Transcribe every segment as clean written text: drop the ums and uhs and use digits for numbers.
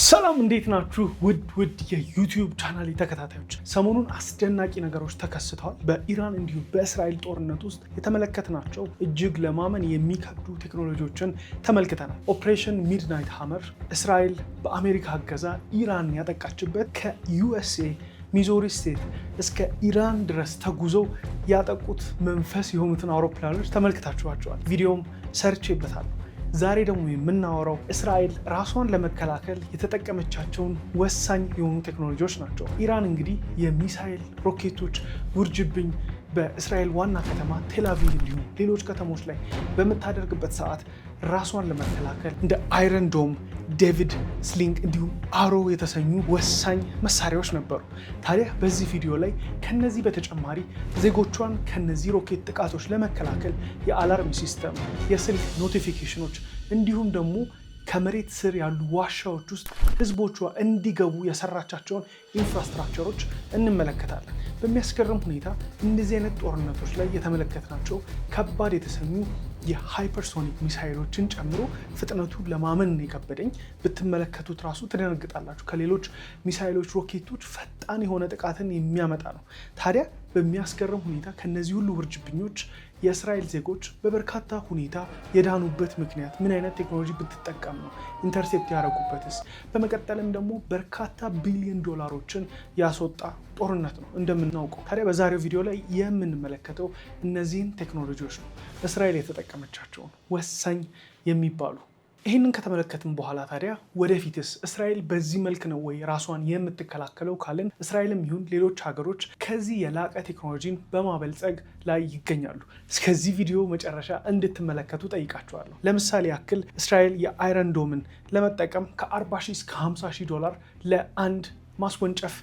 ሰላም እንዴት ናችሁ? ውድ የዩቲዩብ ቻናል ተከታታዮች፣ ሰሞኑን አስደናቂ ነገሮች ተከስተዋል። በኢራን እንዲሁም በእስራኤል ጦርነት ውስጥ የተመለከትናቸው እጅግ ለማመን የሚከብዱ ቴክኖሎጂዎችን ተመልክተናል። ኦፕሬሽን ሚድናይት ሃመር እስራኤል በአሜሪካ እገዛ ኢራን ያጠቃችበት ከዩኤስኤ ሚዞሪ ስቴት እስከ ኢራን ድረስ ተጉዘው ያጠቁት መንፈስ የሆኑትን አውሮፕላኖች ተመልክታችኋቸዋል። ቪዲዮም ሰርቼበታል። ዛሬ ደግሞ የምናወራው እስራኤል ራሷን ለመከላከል የተጠቀመቻቸውን ወሳኝ የሆኑ ቴክኖሎጂዎች ናቸው። ኢራን እንግዲህ የሚሳኤል ሮኬቶች ውርጅብኝ በእስራኤል ዋና ከተማ ቴልአቪቭ እንዲሁም ሌሎች ከተሞች ላይ በምታደርግበት ሰዓት ራሷን ለመከላከል እንደ አይረን ዶም፣ ዴቪድ ስሊንግ እንዲሁም አሮ የተሰኙ ወሳኝ መሳሪያዎች ነበሩ። ታዲያ በዚህ ቪዲዮ ላይ ከነዚህ በተጨማሪ ዜጎቿን ከነዚህ ሮኬት ጥቃቶች ለመከላከል የአላርም ሲስተም፣ የስልክ ኖቲፊኬሽኖች እንዲሁም ደግሞ ከመሬት ስር ያሉ ዋሻዎች ውስጥ ህዝቦቿ እንዲገቡ የሰራቻቸውን ኢንፍራስትራክቸሮች እንመለከታለን። በሚያስገርም ሁኔታ እንደዚህ አይነት ጦርነቶች ላይ የተመለከትናቸው ከባድ የተሰኙ የሃይፐርሶኒክ ሚሳይሎችን ጨምሮ ፍጥነቱ ለማመን ነው የከበደኝ። ብትመለከቱት ራሱ ትደነግጣላችሁ። ከሌሎች ሚሳይሎች፣ ሮኬቶች ፈጣን የሆነ ጥቃትን የሚያመጣ ነው። ታዲያ በሚያስገርም ሁኔታ ከነዚህ ሁሉ ውርጅብኞች የእስራኤል ዜጎች በበርካታ ሁኔታ የዳኑበት ምክንያት ምን አይነት ቴክኖሎጂ ብትጠቀም ነው? ኢንተርሴፕት ያደረጉበትስ? በመቀጠልም ደግሞ በርካታ ቢሊዮን ዶላሮችን ያስወጣ ጦርነት ነው እንደምናውቀው። ታዲያ በዛሬው ቪዲዮ ላይ የምንመለከተው እነዚህን ቴክኖሎጂዎች ነው፣ እስራኤል የተጠቀመቻቸውን ወሳኝ የሚባሉ። ይህንን ከተመለከትን በኋላ ታዲያ ወደፊትስ እስራኤል በዚህ መልክ ነው ወይ ራሷን የምትከላከለው ካልን፣ እስራኤልም ይሁን ሌሎች ሀገሮች ከዚህ የላቀ ቴክኖሎጂን በማበልጸግ ላይ ይገኛሉ። እስከዚህ ቪዲዮ መጨረሻ እንድትመለከቱ ጠይቃቸዋለሁ። ለምሳሌ ያክል እስራኤል የአይረን ዶምን ለመጠቀም ከ40,000 እስከ 50,000 ዶላር ለአንድ ማስወንጨፍ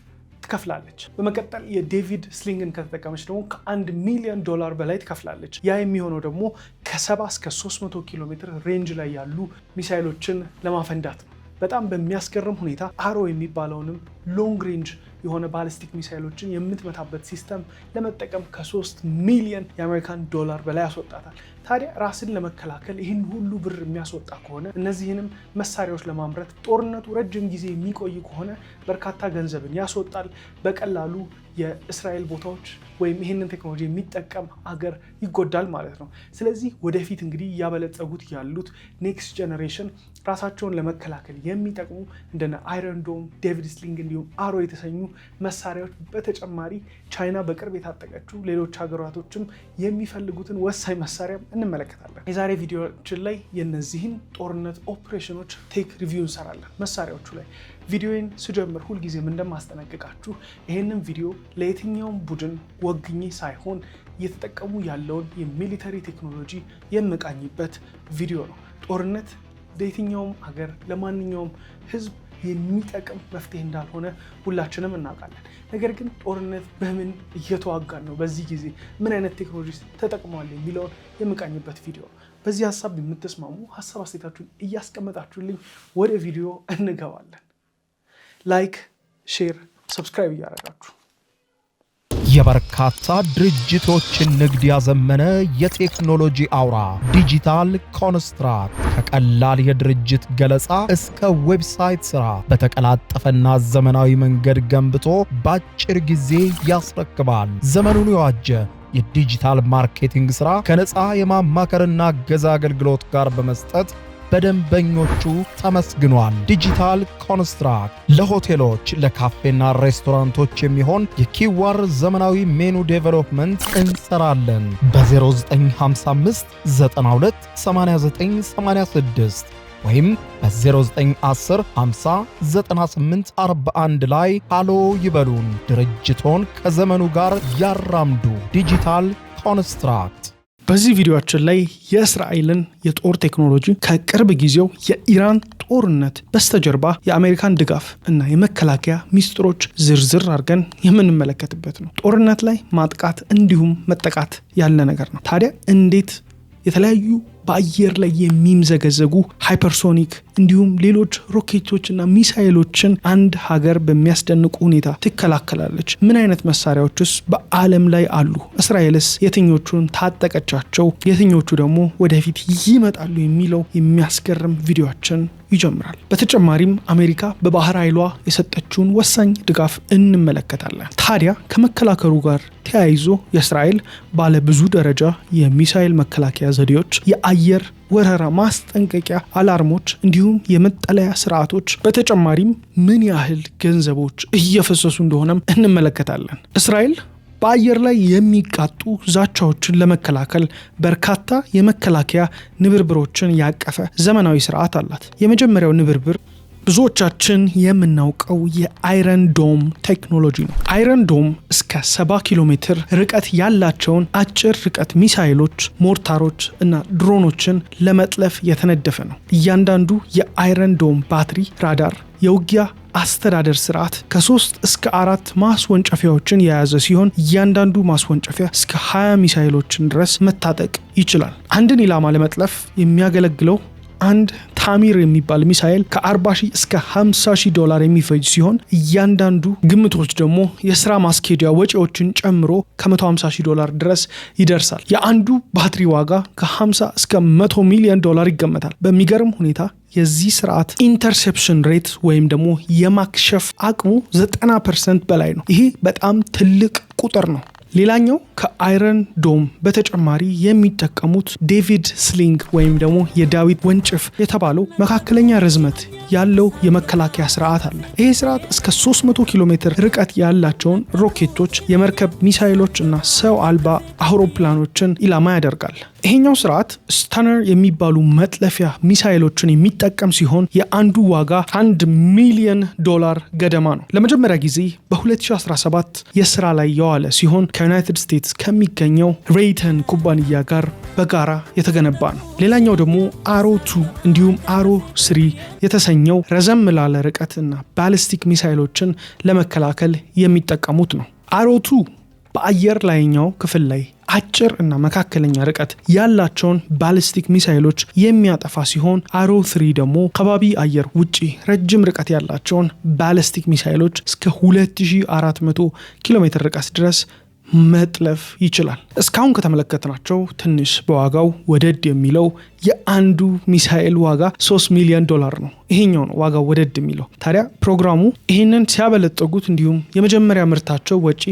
ትከፍላለች። በመቀጠል የዴቪድ ስሊንግን ከተጠቀመች ደግሞ ከ1 ሚሊዮን ዶላር በላይ ትከፍላለች። ያ የሚሆነው ደግሞ ከ70 እስከ 300 ኪሎ ሜትር ሬንጅ ላይ ያሉ ሚሳይሎችን ለማፈንዳት ነው። በጣም በሚያስገርም ሁኔታ አሮ የሚባለውንም ሎንግ ሬንጅ የሆነ ባሊስቲክ ሚሳይሎችን የምትመታበት ሲስተም ለመጠቀም ከ3 ሚሊዮን የአሜሪካን ዶላር በላይ ያስወጣታል። ታዲያ ራስን ለመከላከል ይህን ሁሉ ብር የሚያስወጣ ከሆነ እነዚህንም መሳሪያዎች ለማምረት ጦርነቱ ረጅም ጊዜ የሚቆይ ከሆነ በርካታ ገንዘብን ያስወጣል። በቀላሉ የእስራኤል ቦታዎች ወይም ይህንን ቴክኖሎጂ የሚጠቀም አገር ይጎዳል ማለት ነው። ስለዚህ ወደፊት እንግዲህ እያበለጸጉት ያሉት ኔክስት ጀነሬሽን ራሳቸውን ለመከላከል የሚጠቅሙ እንደነ አይረን ዶም፣ ዴቪድ ስሊንግ እንዲሁም አሮ የተሰኙ መሳሪያዎች በተጨማሪ ቻይና በቅርብ የታጠቀችው ሌሎች ሀገራቶችም የሚፈልጉትን ወሳኝ መሳሪያ እንመለከታለን። የዛሬ ቪዲዮችን ላይ የነዚህን ጦርነት ኦፕሬሽኖች ቴክ ሪቪው እንሰራለን። መሳሪያዎቹ ላይ ቪዲዮን ስጀምር ሁልጊዜም እንደማስጠነቅቃችሁ ይህንን ቪዲዮ ለየትኛውም ቡድን ወግኜ ሳይሆን እየተጠቀሙ ያለውን የሚሊተሪ ቴክኖሎጂ የምቃኝበት ቪዲዮ ነው። ጦርነት ለየትኛውም ሀገር ለማንኛውም ህዝብ የሚጠቅም መፍትሄ እንዳልሆነ ሁላችንም እናውቃለን። ነገር ግን ጦርነት በምን እየተዋጋን ነው፣ በዚህ ጊዜ ምን አይነት ቴክኖሎጂ ተጠቅመዋል የሚለውን የምቃኝበት ቪዲዮ ነው። በዚህ ሀሳብ የምትስማሙ ሀሳብ አስተያየታችሁን እያስቀመጣችሁልኝ ወደ ቪዲዮ እንገባለን። ላይክ፣ ሼር፣ ሰብስክራይብ እያደረጋችሁ የበርካታ ድርጅቶችን ንግድ ያዘመነ የቴክኖሎጂ አውራ ዲጂታል ኮንስትራክት ከቀላል የድርጅት ገለጻ እስከ ዌብሳይት ስራ በተቀላጠፈና ዘመናዊ መንገድ ገንብቶ በአጭር ጊዜ ያስረክባል። ዘመኑን የዋጀ የዲጂታል ማርኬቲንግ ስራ ከነፃ የማማከርና እገዛ አገልግሎት ጋር በመስጠት በደንበኞቹ ተመስግኗል። ዲጂታል ኮንስትራክት ለሆቴሎች፣ ለካፌና ሬስቶራንቶች የሚሆን የኪዋር ዘመናዊ ሜኑ ዴቨሎፕመንት እንሰራለን። በ0955 92 8986 ወይም በ0910 50 98 41 ላይ ሃሎ ይበሉን። ድርጅቶን ከዘመኑ ጋር ያራምዱ። ዲጂታል ኮንስትራክት። በዚህ ቪዲዮአችን ላይ የእስራኤልን የጦር ቴክኖሎጂ ከቅርብ ጊዜው የኢራን ጦርነት በስተጀርባ የአሜሪካን ድጋፍ እና የመከላከያ ሚስጥሮች ዝርዝር አድርገን የምንመለከትበት ነው። ጦርነት ላይ ማጥቃት እንዲሁም መጠቃት ያለ ነገር ነው። ታዲያ እንዴት የተለያዩ በአየር ላይ የሚምዘገዘጉ ሃይፐርሶኒክ እንዲሁም ሌሎች ሮኬቶችና ሚሳኤሎችን አንድ ሀገር በሚያስደንቁ ሁኔታ ትከላከላለች? ምን አይነት መሳሪያዎችስ በዓለም ላይ አሉ? እስራኤልስ የትኞቹን ታጠቀቻቸው? የትኞቹ ደግሞ ወደፊት ይመጣሉ? የሚለው የሚያስገርም ቪዲዮአችን ይጀምራል። በተጨማሪም አሜሪካ በባህር ኃይሏ የሰጠችውን ወሳኝ ድጋፍ እንመለከታለን። ታዲያ ከመከላከሉ ጋር ተያይዞ የእስራኤል ባለ ብዙ ደረጃ የሚሳኤል መከላከያ ዘዴዎች፣ የአየር ወረራ ማስጠንቀቂያ አላርሞች እንዲሁም የመጠለያ ስርዓቶች፣ በተጨማሪም ምን ያህል ገንዘቦች እየፈሰሱ እንደሆነም እንመለከታለን። እስራኤል በአየር ላይ የሚቃጡ ዛቻዎችን ለመከላከል በርካታ የመከላከያ ንብርብሮችን ያቀፈ ዘመናዊ ስርዓት አላት። የመጀመሪያው ንብርብር ብዙዎቻችን የምናውቀው የአይረን ዶም ቴክኖሎጂ ነው። አይረን ዶም እስከ 70 ኪሎ ሜትር ርቀት ያላቸውን አጭር ርቀት ሚሳይሎች፣ ሞርታሮች እና ድሮኖችን ለመጥለፍ የተነደፈ ነው። እያንዳንዱ የአይረን ዶም ባትሪ፣ ራዳር፣ የውጊያ አስተዳደር ስርዓት ከ3 እስከ 4 ማስወንጨፊያዎችን የያዘ ሲሆን እያንዳንዱ ማስወንጨፊያ እስከ 20 ሚሳይሎችን ድረስ መታጠቅ ይችላል። አንድን ኢላማ ለመጥለፍ የሚያገለግለው አንድ ታሚር የሚባል ሚሳኤል ከ40,000 እስከ 50,000 ዶላር የሚፈጅ ሲሆን እያንዳንዱ ግምቶች ደግሞ የስራ ማስኬጃ ወጪዎችን ጨምሮ ከ150,000 ዶላር ድረስ ይደርሳል። የአንዱ ባትሪ ዋጋ ከ50 እስከ 100 ሚሊዮን ዶላር ይገመታል። በሚገርም ሁኔታ የዚህ ስርዓት ኢንተርሴፕሽን ሬት ወይም ደግሞ የማክሸፍ አቅሙ 90% በላይ ነው። ይሄ በጣም ትልቅ ቁጥር ነው። ሌላኛው ከአይረን ዶም በተጨማሪ የሚጠቀሙት ዴቪድ ስሊንግ ወይም ደግሞ የዳዊት ወንጭፍ የተባለው መካከለኛ ርዝመት ያለው የመከላከያ ስርዓት አለ። ይሄ ስርዓት እስከ 300 ኪሎ ሜትር ርቀት ያላቸውን ሮኬቶች፣ የመርከብ ሚሳይሎች እና ሰው አልባ አውሮፕላኖችን ኢላማ ያደርጋል። ይሄኛው ስርዓት ስታነር የሚባሉ መጥለፊያ ሚሳይሎችን የሚጠቀም ሲሆን የአንዱ ዋጋ $1 ሚሊዮን ገደማ ነው። ለመጀመሪያ ጊዜ በ2017 የስራ ላይ የዋለ ሲሆን ከዩናይትድ ስቴትስ ከሚገኘው ሬይተን ኩባንያ ጋር በጋራ የተገነባ ነው። ሌላኛው ደግሞ አሮ 2 እንዲሁም አሮ 3 የተሰኘው ረዘም ላለ ርቀትና ባሊስቲክ ሚሳይሎችን ለመከላከል የሚጠቀሙት ነው። አሮ 2 በአየር ላይኛው ክፍል ላይ አጭር እና መካከለኛ ርቀት ያላቸውን ባሊስቲክ ሚሳይሎች የሚያጠፋ ሲሆን አሮ 3 ደግሞ ከባቢ አየር ውጪ ረጅም ርቀት ያላቸውን ባሊስቲክ ሚሳይሎች እስከ 2400 ኪሎ ሜትር ርቀት ድረስ መጥለፍ ይችላል። እስካሁን ከተመለከትናቸው ትንሽ በዋጋው ወደድ የሚለው የአንዱ ሚሳኤል ዋጋ $3 ሚሊዮን ነው። ይሄኛው ነው ዋጋው ወደድ የሚለው። ታዲያ ፕሮግራሙ ይሄንን ሲያበለጥጉት እንዲሁም የመጀመሪያ ምርታቸው ወጪ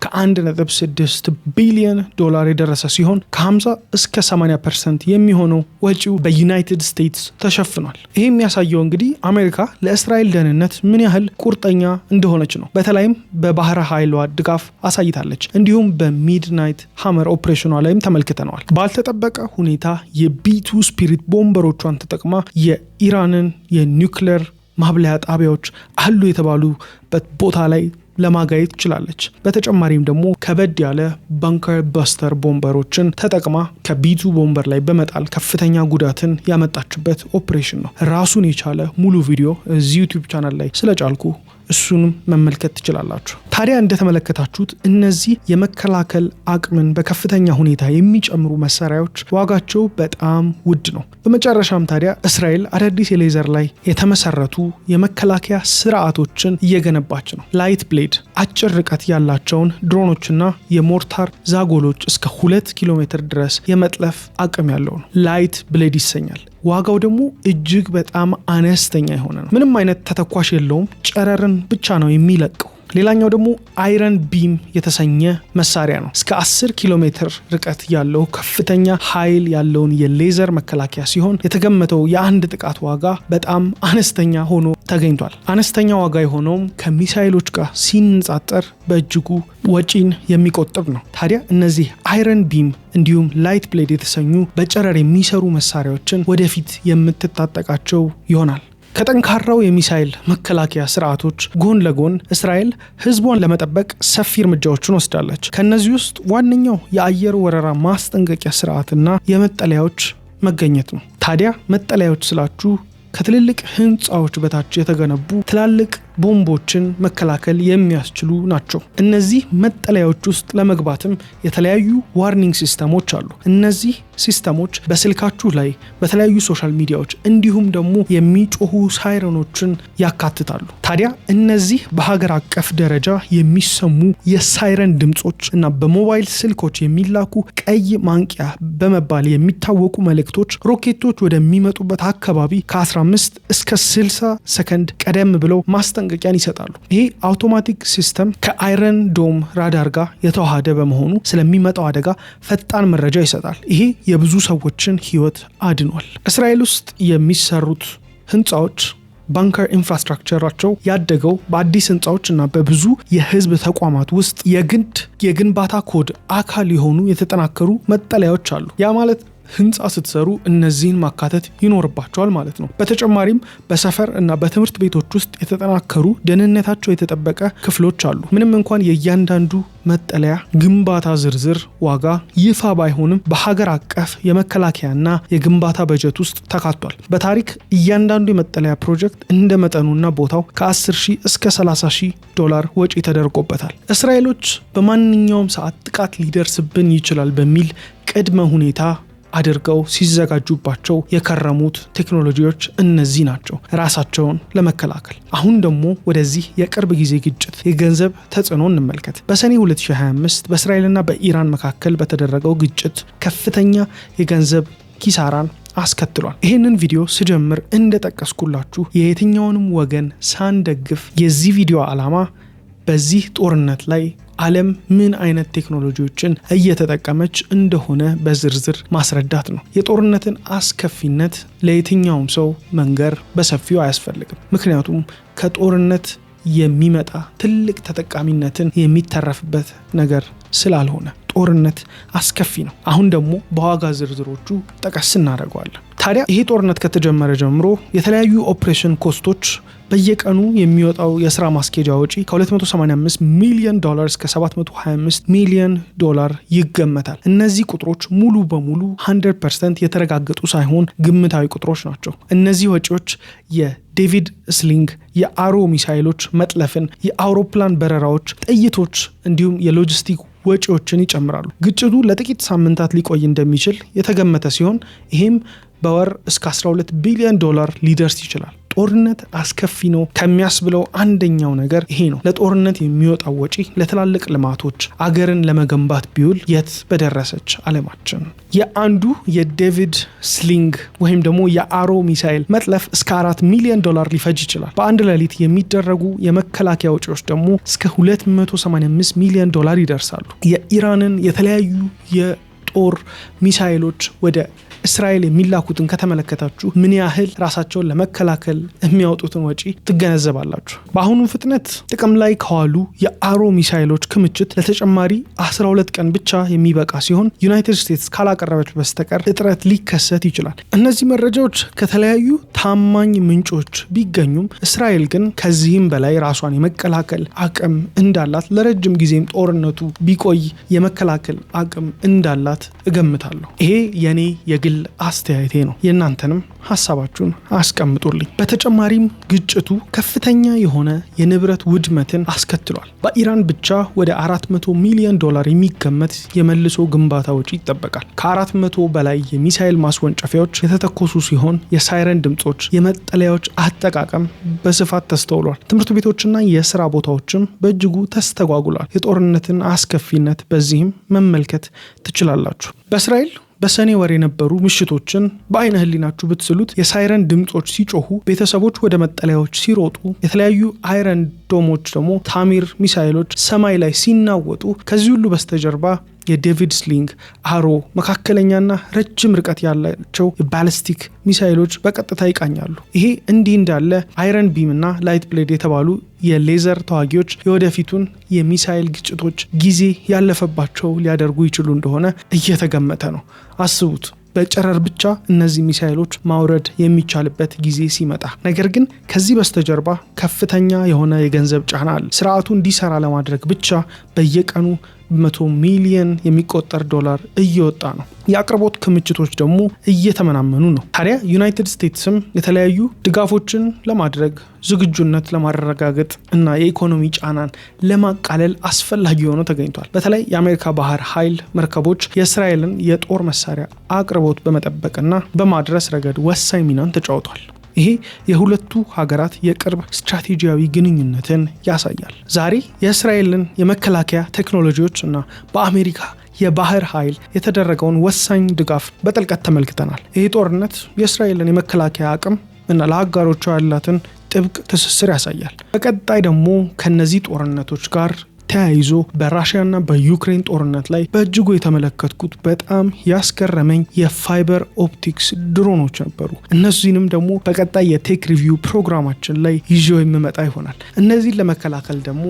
ከ1.6 ቢሊዮን ዶላር የደረሰ ሲሆን ከ50 እስከ 80% የሚሆነው ወጪው በዩናይትድ ስቴትስ ተሸፍኗል። ይሄ የሚያሳየው እንግዲህ አሜሪካ ለእስራኤል ደህንነት ምን ያህል ቁርጠኛ እንደሆነች ነው። በተለይም በባህር ኃይሏ ድጋፍ አሳይታለች። እንዲሁም በሚድናይት ሃመር ኦፕሬሽኗ ላይም ተመልክተነዋል። ባልተጠበቀ ሁኔታ የቢቱ ስፒሪት ቦምበሮቿን ተጠቅማ የኢራንን የኒውክሌር ማብለያ ጣቢያዎች አሉ የተባሉበት ቦታ ላይ ለማጋየት ችላለች። በተጨማሪም ደግሞ ከበድ ያለ ባንከር በስተር ቦምበሮችን ተጠቅማ ከቢቱ ቦምበር ላይ በመጣል ከፍተኛ ጉዳትን ያመጣችበት ኦፕሬሽን ነው። ራሱን የቻለ ሙሉ ቪዲዮ እዚህ ዩቲዩብ ቻናል ላይ ስለጫልኩ እሱንም መመልከት ትችላላችሁ። ታዲያ እንደተመለከታችሁት እነዚህ የመከላከል አቅምን በከፍተኛ ሁኔታ የሚጨምሩ መሳሪያዎች ዋጋቸው በጣም ውድ ነው። በመጨረሻም ታዲያ እስራኤል አዳዲስ የሌዘር ላይ የተመሰረቱ የመከላከያ ስርዓቶችን እየገነባች ነው። ላይት ብሌድ አጭር ርቀት ያላቸውን ድሮኖችና የሞርታር ዛጎሎች እስከ 2 ኪሎ ሜትር ድረስ የመጥለፍ አቅም ያለው ነው። ላይት ብሌድ ይሰኛል። ዋጋው ደግሞ እጅግ በጣም አነስተኛ የሆነ ነው። ምንም አይነት ተተኳሽ የለውም። ጨረርን ብቻ ነው የሚለቀው። ሌላኛው ደግሞ አይረን ቢም የተሰኘ መሳሪያ ነው። እስከ 10 ኪሎ ሜትር ርቀት ያለው ከፍተኛ ኃይል ያለውን የሌዘር መከላከያ ሲሆን የተገመተው የአንድ ጥቃት ዋጋ በጣም አነስተኛ ሆኖ ተገኝቷል። አነስተኛ ዋጋ የሆነውም ከሚሳይሎች ጋር ሲነጻጸር በእጅጉ ወጪን የሚቆጥብ ነው። ታዲያ እነዚህ አይረን ቢም እንዲሁም ላይት ብሌድ የተሰኙ በጨረር የሚሰሩ መሳሪያዎችን ወደፊት የምትታጠቃቸው ይሆናል። ከጠንካራው የሚሳኤል መከላከያ ስርዓቶች ጎን ለጎን እስራኤል ህዝቧን ለመጠበቅ ሰፊ እርምጃዎችን ወስዳለች። ከነዚህ ውስጥ ዋነኛው የአየር ወረራ ማስጠንቀቂያ ስርዓትና የመጠለያዎች መገኘት ነው። ታዲያ መጠለያዎች ስላችሁ ከትልልቅ ህንፃዎች በታች የተገነቡ ትላልቅ ቦምቦችን መከላከል የሚያስችሉ ናቸው። እነዚህ መጠለያዎች ውስጥ ለመግባትም የተለያዩ ዋርኒንግ ሲስተሞች አሉ። እነዚህ ሲስተሞች በስልካችሁ ላይ በተለያዩ ሶሻል ሚዲያዎች እንዲሁም ደግሞ የሚጮሁ ሳይረኖችን ያካትታሉ። ታዲያ እነዚህ በሀገር አቀፍ ደረጃ የሚሰሙ የሳይረን ድምጾች እና በሞባይል ስልኮች የሚላኩ ቀይ ማንቂያ በመባል የሚታወቁ መልእክቶች ሮኬቶች ወደሚመጡበት አካባቢ ከ15 እስከ 60 ሰከንድ ቀደም ብለው ማስጠንቀቂያን ይሰጣሉ። ይሄ አውቶማቲክ ሲስተም ከአይረን ዶም ራዳር ጋር የተዋሃደ በመሆኑ ስለሚመጣው አደጋ ፈጣን መረጃ ይሰጣል። ይሄ የብዙ ሰዎችን ሕይወት አድኗል። እስራኤል ውስጥ የሚሰሩት ህንፃዎች ባንከር ኢንፍራስትራክቸራቸው ያደገው በአዲስ ህንፃዎች እና በብዙ የህዝብ ተቋማት ውስጥ የግንባታ ኮድ አካል የሆኑ የተጠናከሩ መጠለያዎች አሉ። ያ ማለት ህንፃ ስትሰሩ እነዚህን ማካተት ይኖርባቸዋል ማለት ነው። በተጨማሪም በሰፈር እና በትምህርት ቤቶች ውስጥ የተጠናከሩ ደህንነታቸው የተጠበቀ ክፍሎች አሉ። ምንም እንኳን የእያንዳንዱ መጠለያ ግንባታ ዝርዝር ዋጋ ይፋ ባይሆንም በሀገር አቀፍ የመከላከያና የግንባታ በጀት ውስጥ ተካቷል። በታሪክ እያንዳንዱ የመጠለያ ፕሮጀክት እንደ መጠኑና ቦታው ከ10,000 እስከ 30,000 ዶላር ወጪ ተደርጎበታል። እስራኤሎች በማንኛውም ሰዓት ጥቃት ሊደርስብን ይችላል በሚል ቅድመ ሁኔታ አድርገው ሲዘጋጁባቸው የከረሙት ቴክኖሎጂዎች እነዚህ ናቸው፣ ራሳቸውን ለመከላከል። አሁን ደግሞ ወደዚህ የቅርብ ጊዜ ግጭት የገንዘብ ተጽዕኖ እንመልከት። በሰኔ 2025 በእስራኤልና በኢራን መካከል በተደረገው ግጭት ከፍተኛ የገንዘብ ኪሳራን አስከትሏል። ይህንን ቪዲዮ ስጀምር እንደጠቀስኩላችሁ የየትኛውንም ወገን ሳንደግፍ የዚህ ቪዲዮ ዓላማ በዚህ ጦርነት ላይ ዓለም ምን አይነት ቴክኖሎጂዎችን እየተጠቀመች እንደሆነ በዝርዝር ማስረዳት ነው። የጦርነትን አስከፊነት ለየትኛውም ሰው መንገር በሰፊው አያስፈልግም። ምክንያቱም ከጦርነት የሚመጣ ትልቅ ተጠቃሚነትን የሚተረፍበት ነገር ስላልሆነ ጦርነት አስከፊ ነው። አሁን ደግሞ በዋጋ ዝርዝሮቹ ጠቀስ እናደርገዋለን። ታዲያ ይሄ ጦርነት ከተጀመረ ጀምሮ የተለያዩ ኦፕሬሽን ኮስቶች በየቀኑ የሚወጣው የስራ ማስኬጃ ወጪ ከ285 ሚሊዮን ዶላር እስከ 725 ሚሊዮን ዶላር ይገመታል። እነዚህ ቁጥሮች ሙሉ በሙሉ 100% የተረጋገጡ ሳይሆን ግምታዊ ቁጥሮች ናቸው። እነዚህ ወጪዎች የዴቪድ ስሊንግ የአሮ ሚሳይሎች መጥለፍን፣ የአውሮፕላን በረራዎች፣ ጥይቶች እንዲሁም የሎጂስቲክ ወጪዎችን ይጨምራሉ። ግጭቱ ለጥቂት ሳምንታት ሊቆይ እንደሚችል የተገመተ ሲሆን ይሄም በወር እስከ 12 ቢሊዮን ዶላር ሊደርስ ይችላል። ጦርነት አስከፊ ነው ከሚያስብለው አንደኛው ነገር ይሄ ነው። ለጦርነት የሚወጣው ወጪ ለትላልቅ ልማቶች አገርን ለመገንባት ቢውል የት በደረሰች ዓለማችን። የአንዱ የዴቪድ ስሊንግ ወይም ደግሞ የአሮ ሚሳይል መጥለፍ እስከ 4 ሚሊዮን ዶላር ሊፈጅ ይችላል። በአንድ ሌሊት የሚደረጉ የመከላከያ ወጪዎች ደግሞ እስከ 285 ሚሊዮን ዶላር ይደርሳሉ። የኢራንን የተለያዩ የጦር ሚሳይሎች ወደ እስራኤል የሚላኩትን ከተመለከታችሁ ምን ያህል ራሳቸውን ለመከላከል የሚያወጡትን ወጪ ትገነዘባላችሁ። በአሁኑ ፍጥነት ጥቅም ላይ ከዋሉ የአሮ ሚሳይሎች ክምችት ለተጨማሪ 12 ቀን ብቻ የሚበቃ ሲሆን ዩናይትድ ስቴትስ ካላቀረበች በስተቀር እጥረት ሊከሰት ይችላል። እነዚህ መረጃዎች ከተለያዩ ታማኝ ምንጮች ቢገኙም እስራኤል ግን ከዚህም በላይ ራሷን የመከላከል አቅም እንዳላት፣ ለረጅም ጊዜም ጦርነቱ ቢቆይ የመከላከል አቅም እንዳላት እገምታለሁ። ይሄ የኔ የግል አስተያየቴ ነው። የእናንተንም ሀሳባችሁን አስቀምጡልኝ። በተጨማሪም ግጭቱ ከፍተኛ የሆነ የንብረት ውድመትን አስከትሏል። በኢራን ብቻ ወደ 400 ሚሊዮን ዶላር የሚገመት የመልሶ ግንባታ ወጪ ይጠበቃል። ከ400 በላይ የሚሳኤል ማስወንጨፊያዎች የተተኮሱ ሲሆን የሳይረን ድምጾች፣ የመጠለያዎች አጠቃቀም በስፋት ተስተውሏል። ትምህርት ቤቶችና የስራ ቦታዎችም በእጅጉ ተስተጓጉሏል። የጦርነትን አስከፊነት በዚህም መመልከት ትችላላችሁ። በእስራኤል በሰኔ ወር የነበሩ ምሽቶችን በአይነ ህሊናችሁ ብትስሉት የሳይረን ድምጾች ሲጮሁ፣ ቤተሰቦች ወደ መጠለያዎች ሲሮጡ፣ የተለያዩ አይረን ዶሞች ደግሞ ታሚር ሚሳይሎች ሰማይ ላይ ሲናወጡ፣ ከዚህ ሁሉ በስተጀርባ የዴቪድ ስሊንግ አሮ መካከለኛና ረጅም ርቀት ያላቸው የባሊስቲክ ሚሳይሎች በቀጥታ ይቃኛሉ። ይሄ እንዲህ እንዳለ አይረን ቢም እና ላይት ብሌድ የተባሉ የሌዘር ተዋጊዎች የወደፊቱን የሚሳይል ግጭቶች ጊዜ ያለፈባቸው ሊያደርጉ ይችሉ እንደሆነ እየተገመተ ነው። አስቡት፣ በጨረር ብቻ እነዚህ ሚሳይሎች ማውረድ የሚቻልበት ጊዜ ሲመጣ። ነገር ግን ከዚህ በስተጀርባ ከፍተኛ የሆነ የገንዘብ ጫና አለ። ስርዓቱ እንዲሰራ ለማድረግ ብቻ በየቀኑ 100 ሚሊዮን የሚቆጠር ዶላር እየወጣ ነው። የአቅርቦት ክምችቶች ደግሞ እየተመናመኑ ነው። ታዲያ ዩናይትድ ስቴትስም የተለያዩ ድጋፎችን ለማድረግ ዝግጁነት ለማረጋገጥ እና የኢኮኖሚ ጫናን ለማቃለል አስፈላጊ ሆኖ ተገኝቷል። በተለይ የአሜሪካ ባህር ኃይል መርከቦች የእስራኤልን የጦር መሳሪያ አቅርቦት በመጠበቅና በማድረስ ረገድ ወሳኝ ሚናን ተጫውቷል። ይሄ የሁለቱ ሀገራት የቅርብ ስትራቴጂያዊ ግንኙነትን ያሳያል። ዛሬ የእስራኤልን የመከላከያ ቴክኖሎጂዎች እና በአሜሪካ የባህር ኃይል የተደረገውን ወሳኝ ድጋፍ በጥልቀት ተመልክተናል። ይህ ጦርነት የእስራኤልን የመከላከያ አቅም እና ለአጋሮቿ ያላትን ጥብቅ ትስስር ያሳያል። በቀጣይ ደግሞ ከነዚህ ጦርነቶች ጋር ተያይዞ በራሽያና በዩክሬን ጦርነት ላይ በእጅጉ የተመለከትኩት በጣም ያስገረመኝ የፋይበር ኦፕቲክስ ድሮኖች ነበሩ። እነዚህንም ደግሞ በቀጣይ የቴክ ሪቪው ፕሮግራማችን ላይ ይዤው የምመጣ ይሆናል። እነዚህን ለመከላከል ደግሞ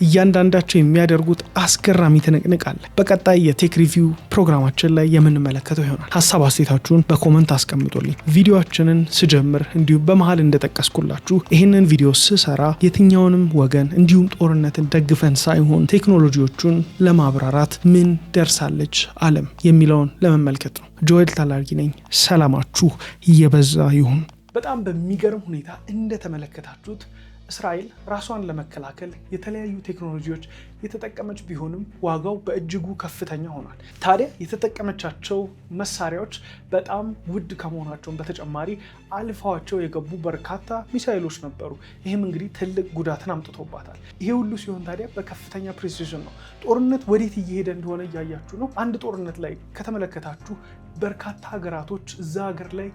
እያንዳንዳቸው የሚያደርጉት አስገራሚ ትንቅንቅ አለ። በቀጣይ የቴክ ሪቪው ፕሮግራማችን ላይ የምንመለከተው ይሆናል። ሀሳብ አስተያየታችሁን በኮመንት አስቀምጡልኝ። ቪዲዮአችንን ስጀምር እንዲሁም በመሃል እንደጠቀስኩላችሁ ይህንን ቪዲዮ ስሰራ የትኛውንም ወገን እንዲሁም ጦርነትን ደግፈን ሳይሆን ቴክኖሎጂዎቹን ለማብራራት ምን ደርሳለች ዓለም የሚለውን ለመመልከት ነው። ጆኤል ታላርጊ ነኝ። ሰላማችሁ እየበዛ ይሁን። በጣም በሚገርም ሁኔታ እንደተመለከታችሁት እስራኤል ራሷን ለመከላከል የተለያዩ ቴክኖሎጂዎች የተጠቀመች ቢሆንም ዋጋው በእጅጉ ከፍተኛ ሆኗል። ታዲያ የተጠቀመቻቸው መሳሪያዎች በጣም ውድ ከመሆናቸውን በተጨማሪ አልፈዋቸው የገቡ በርካታ ሚሳኤሎች ነበሩ። ይህም እንግዲህ ትልቅ ጉዳትን አምጥቶባታል። ይሄ ሁሉ ሲሆን ታዲያ በከፍተኛ ፕሪሲዥን ነው። ጦርነት ወዴት እየሄደ እንደሆነ እያያችሁ ነው። አንድ ጦርነት ላይ ከተመለከታችሁ በርካታ ሀገራቶች እዛ ሀገር ላይ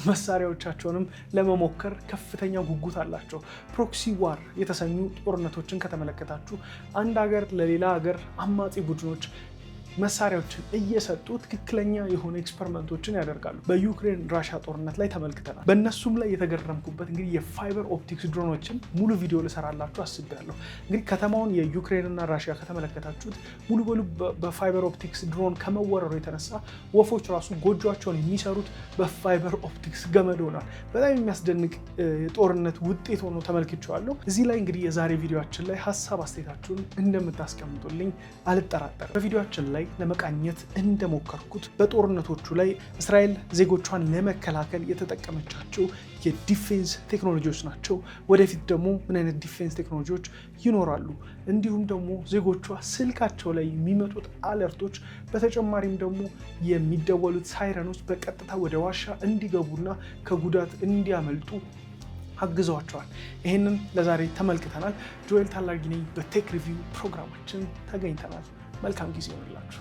መሳሪያዎቻቸውንም ለመሞከር ከፍተኛ ጉጉት አላቸው። ፕሮክሲ ዋር የተሰኙ ጦርነቶችን ከተመለከታችሁ አንድ ሀገር ለሌላ ሀገር አማጺ ቡድኖች መሳሪያዎችን እየሰጡ ትክክለኛ የሆነ ኤክስፐሪመንቶችን ያደርጋሉ። በዩክሬን ራሽያ ጦርነት ላይ ተመልክተናል። በእነሱም ላይ የተገረምኩበት እንግዲህ የፋይበር ኦፕቲክስ ድሮኖችን ሙሉ ቪዲዮ ልሰራላችሁ አስቤያለሁ። እንግዲህ ከተማውን የዩክሬንና ራሽያ ከተመለከታችሁት ሙሉ በሙሉ በፋይበር ኦፕቲክስ ድሮን ከመወረሩ የተነሳ ወፎች ራሱ ጎጆቸውን የሚሰሩት በፋይበር ኦፕቲክስ ገመድ ሆኗል። በጣም የሚያስደንቅ ጦርነት ውጤት ሆኖ ተመልክቼዋለሁ። እዚህ ላይ እንግዲህ የዛሬ ቪዲዮአችን ላይ ሀሳብ አስተያየታችሁን እንደምታስቀምጡልኝ አልጠራጠርም። በቪዲዮአችን ላይ ለመቃኘት እንደሞከርኩት በጦርነቶቹ ላይ እስራኤል ዜጎቿን ለመከላከል የተጠቀመቻቸው የዲፌንስ ቴክኖሎጂዎች ናቸው። ወደፊት ደግሞ ምን አይነት ዲፌንስ ቴክኖሎጂዎች ይኖራሉ፣ እንዲሁም ደግሞ ዜጎቿ ስልካቸው ላይ የሚመጡት አለርቶች፣ በተጨማሪም ደግሞ የሚደወሉት ሳይረኖች በቀጥታ ወደ ዋሻ እንዲገቡና ከጉዳት እንዲያመልጡ አግዘዋቸዋል። ይህንን ለዛሬ ተመልክተናል። ጆኤል ታላርጊ ነኝ። በቴክ ሪቪው ፕሮግራማችን ተገኝተናል። መልካም ጊዜ ይሆንላችሁ።